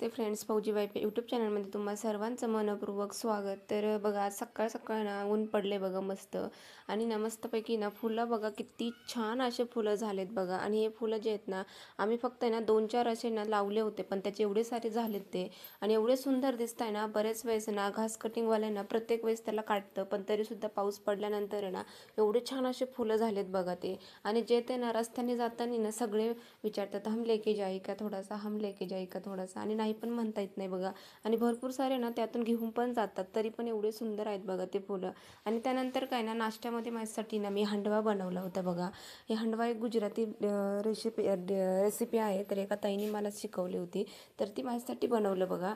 नमस्ते friends, फौजी wife YouTube चॅनलमध्ये तुम्हा सर्वांचं मनपूर्वक स्वागत। तर बघा आज सकाळ सकाळ ना ऊन पडले बघा मस्त, आणि ना मस्तपैकी ना फुलं बघा किती छान असे फुलं झालेत बघा। आणि हे फुलं जे आहेत ना आम्ही फक्त ना 2-4 असे ना लावले होते, पण त्याचे एवढे सारे झालेत ते, आणि एवढे सुंदर दिसत आहे ना। बरेच वेळेस ना घास कटिंगवाल्यांना प्रत्येक वेळेस त्याला काटतं, पण तरीसुद्धा पाऊस पडल्यानंतर ना एवढे छान असे फुलं झालेत बघा ते। आणि जे ते ना रस्त्याने जाताना ना सगळे विचारतात हम लेके जाई का थोडासा, हम लेके जाई का थोडासा, आणि नाही पण म्हणता येत नाही बघा। आणि भरपूर सारे ना त्यातून घेऊन पण जातात, तरी पण एवढे सुंदर आहेत बघा ते फुलं। आणि त्यानंतर काय ना नाश्त्यामध्ये माझ्यासाठी ना मी हंडवा बनवला होता बघा। हे हंडवा एक गुजराती रेसिपी आहे, तर एका ताईने मला शिकवली होती, तर ती माझ्यासाठी बनवलं बघा।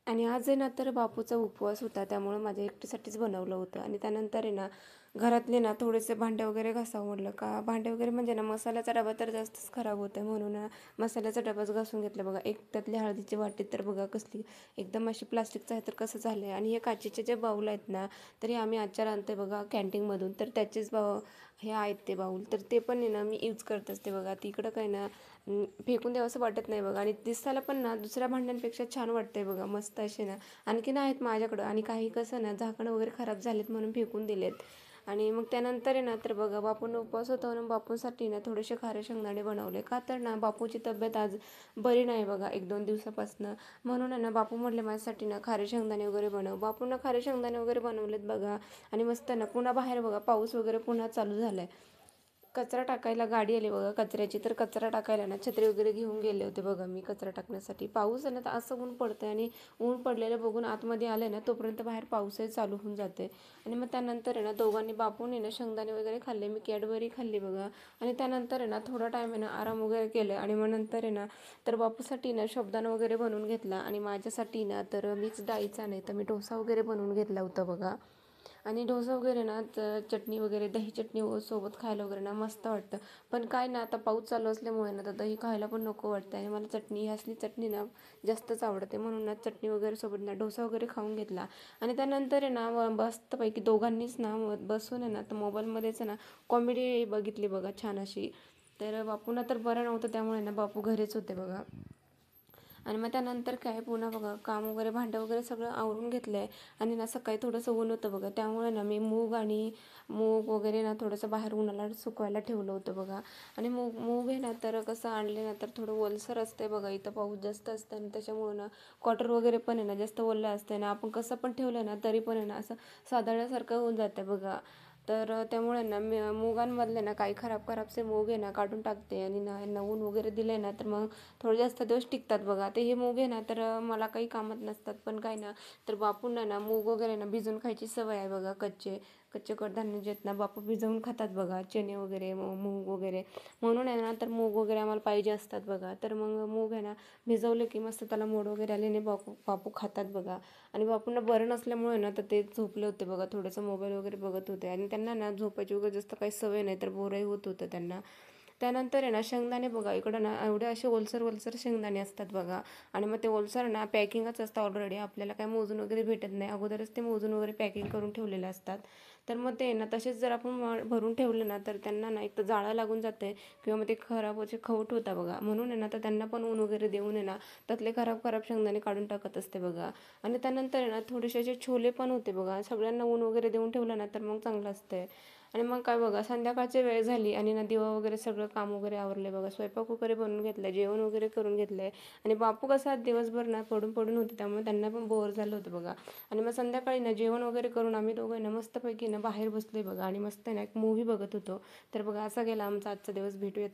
आणि आज आहे ना तर बापूचा उपवास होता, त्यामुळे माझ्या एकटीसाठीच बनवलं होतं। आणि त्यानंतर आहे ना घरातले ना थोडेसे भांडे वगैरे घासावं म्हटलं का, भांडे वगैरे म्हणजे ना मसाल्याचा डबा तर जास्तच खराब होतं, म्हणून मसाल्याचा डबाच घासून घेतला बघा। एक त्यातली हळदीची वाटी तर बघा कसली एकदम अशी प्लास्टिकचं आहे, तर कसं झालं आहे। आणि हे काचेचे जे बाऊल आहेत ना, तरी आम्ही आचार आणतोय बघा कॅन्टीनमधून, तर त्याचेच हे आहेत ते बाऊल, तर ते पण आहे ना मी यूज करत असते बघा। तिकडं काय ना फेकून द्यावं असं वाटत नाही बघा, आणि दिसायला पण ना दुसऱ्या भांड्यांपेक्षा छान वाटतंय बघा, मस्त असे ना आणखीन आहेत माझ्याकडं। आणि काही कसं ना झाकणं वगैरे खराब झालेत म्हणून फेकून दिलेत। आणि मग त्यानंतर आहे ना तर बघा बापूंना उपवास होता, म्हणून बापूंसाठी ना थोडेसे खारे शेंगदाणे बनवले, का तर ना बापूची तब्येत आज बरी नाही बघा 1-2 दिवसापासून, म्हणून आहे ना बापू म्हटले माझ्यासाठी ना खारे शेंगदाणे वगैरे बनव। बापूंना खारे शेंगदाणे वगैरे बनवलेत बघा। आणि मस्त ना पुन्हा बाहेर बघा पाऊस वगैरे पुन्हा चालू झालाय। कचरा टाकायला गाडी आली बघा कचऱ्याची, तर कचरा टाकायला ना छत्री वगैरे घेऊन गेले होते बघा मी कचरा टाकण्यासाठी। पाऊस आहे ना तर असं ऊन पडतंय, आणि ऊन पडलेलं बघून आतमध्ये आले ना तोपर्यंत बाहेर पाऊसही चालू होऊन जाते। आणि मग त्यानंतर आहे ना दोघांनी बापूने ना शेंगदाणे वगैरे खाल्ले, मी कॅडबरी खाल्ली बघा। आणि त्यानंतर आहे ना थोडा टाईम आहे ना आराम वगैरे केलं, आणि मग नंतर आहे ना तर बापूसाठी ना साबुदाणा वगैरे बनवून घेतला, आणि माझ्यासाठी ना तर मिक्स डाळीचा नाही तर मी डोसा वगैरे बनवून घेतला होता बघा। आणि डोसा वगैरे ना चटणी वगैरे दही चटणी सोबत खायला वगैरे ना मस्त वाटतं। पण काय ना आता पाऊस चालू असल्यामुळे ना तर दही खायला पण नको वाटतं, आणि मला चटणी असली चटणी ना जास्तच आवडते, म्हणून ना चटणी वगैरे सोबत ना डोसा वगैरे खाऊन घेतला। आणि त्यानंतर आहे ना मस्तपैकी दोघांनीच ना बसून आहे ना तर मोबाईलमध्येच ना कॉमेडी बघितली बघा छान अशी। तर बापूंना तर बरं नव्हतं, त्यामुळे ना बापू घरीच होते बघा। आणि मग त्यानंतर काय पुन्हा बघा काम वगैरे भांडं वगैरे सगळं आवरून घेतलं आहे। आणि ना सकाळी थोडंसं ऊन होतं बघा, त्यामुळे ना मी मूग वगैरे ना थोडंसं बाहेर उन्हाला सुकवायला ठेवलं होतं बघा। आणि मूग आहे ना तर कसं आणले ना तर थोडं ओलसर असते बघा, इथं पाऊस जास्त असतं, आणि त्याच्यामुळं ना क्वार्टर वगैरे पण आहे ना जास्त ओलं असतं ना, आपण कसं पण ठेवलं ना तरी पण आहे ना असं सादळल्यासारखं होऊन जातं बघा। तर त्यामुळे ना मुगांमधले ना काही खराबसे मूग आहे ना काढून टाकते, आणि ना ऊन वगैरे दिले ना तर मग थोडे जास्त दिवस टिकतात बघा। ते हे मूग आहे ना तर मला काही कामात नसतात, पण काय ना तर बापूंना ना मूग वगैरे ना भिजवून खायची सवय आहे बघा। कच्चे कडधान्य जे आहेत ना बापू भिजवून खातात बघा, चणे वगैरे मूग वगैरे, म्हणून आहे ना तर मूग वगैरे आम्हाला पाहिजे असतात बघा। तर मग मूग आहे ना भिजवले की मस्त त्याला मोड वगैरे आल्याने बापू खातात बघा। आणि बापूंना बरं नसल्यामुळे ना तर ते झोपले होते बघा, थोडंसं मोबाईल वगैरे बघत होते, आणि त्यांना ना झोपायची वगैरे जास्त काही सवय नाही, तर बोरही होत होतं त्यांना। त्यानंतर आहे ना शेंगदाणे बघा इकडं ना एवढे असे ओलसर शेंगदाणे असतात बघा। आणि मग ते ओलसर ना पॅकिंगच असतं ऑलरेडी, आपल्याला काय मोजून वगैरे भेटत नाही, अगोदरच ते मोजून वगैरे पॅकिंग करून ठेवलेले असतात। तर मग ते ना तसेच जर आपण भरून ठेवले ना तर त्यांना ना एक तर जाळं लागून जाते, किंवा मग ते खराब असे खवट होता बघा। म्हणून आहे ना तर त्यांना पण ऊन वगैरे देऊन आहे ना त्यातले खराब शेंगदाणे काढून टाकत असते बघा। आणि त्यानंतर आहे ना थोडेसे असे छोले पण होते बघा, सगळ्यांना ऊन वगैरे देऊन ठेवलं ना तर मग चांगलं असतंय। आणि मग काय बघा संध्याकाळची वेळ झाली, आणि ना दिवा वगैरे सगळं काम वगैरे आवरले बघा, स्वयंपाक वगैरे बनवून घेतलं, जेवण वगैरे करून घेतलंय। आणि बापू कसा दिवसभर ना पडून होते, त्यामुळे त्यांना पण बोर झालं होतं बघा। आणि मग संध्याकाळी ना जेवण वगैरे करून आम्ही दोघं ना मस्तपैकी ना बाहेर बसलोय बघा, आणि मस्त ना एक मूव्ही बघत होतो। तर बघा असा गेला आमचा आजचा दिवस, भेटूया